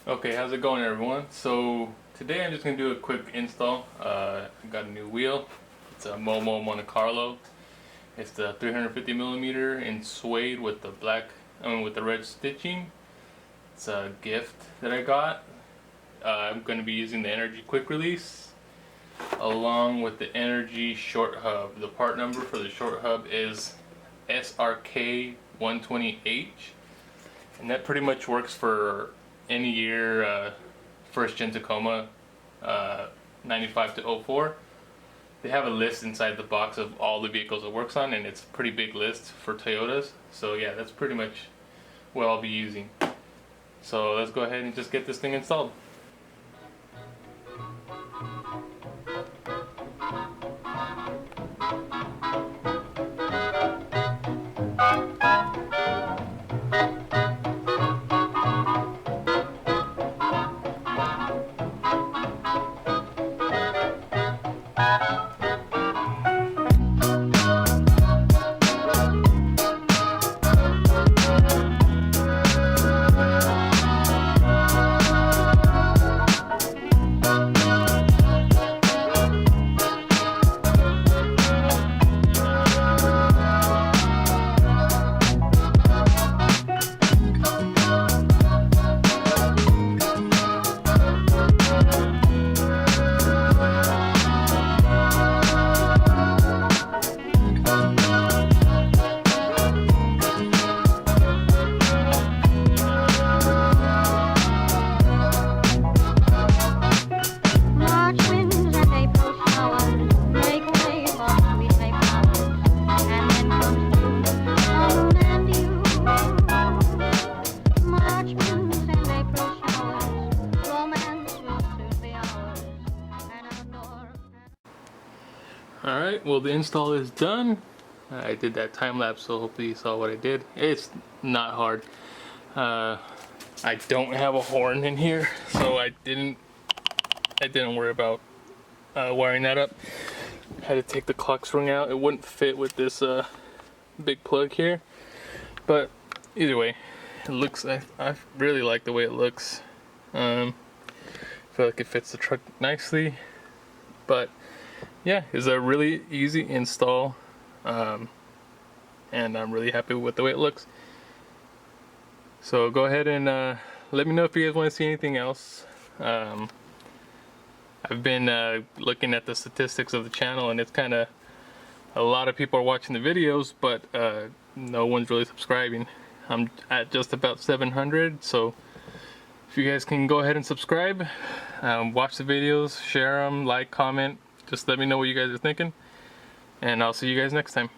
Okay, how's it going, everyone? So today I'm just gonna do a quick install. I got a new wheel. It's a Momo Monte Carlo. It's the 350 millimeter in suede with the with the red stitching. It's a gift that I got. I'm gonna be using the NRG quick release along with the NRG Short Hub. The part number for the Short Hub is SRK 120H, and that pretty much works for any year, first gen Tacoma, 95 to 04. They have a list inside the box of all the vehicles it works on, and it's a pretty big list for Toyotas. So yeah, that's pretty much what I'll be using. So let's go ahead and just get this thing installed. Alright, well, the install is done. I did that time lapse, so hopefully you saw what I did. It's not hard. I don't have a horn in here, so I didn't worry about wiring that up. I had to take the clock spring out. It wouldn't fit with this big plug here, but either way, it looks. I really like the way it looks. I feel like it fits the truck nicely, but yeah, it's a really easy install, and I'm really happy with the way it looks. So go ahead and let me know if you guys want to see anything else. I've been looking at the statistics of the channel, and it's kind of a lot of people are watching the videos, but no one's really subscribing. I'm at just about 700, so if you guys can go ahead and subscribe, watch the videos, share them, like, comment. Just let me know what you guys are thinking, and I'll see you guys next time.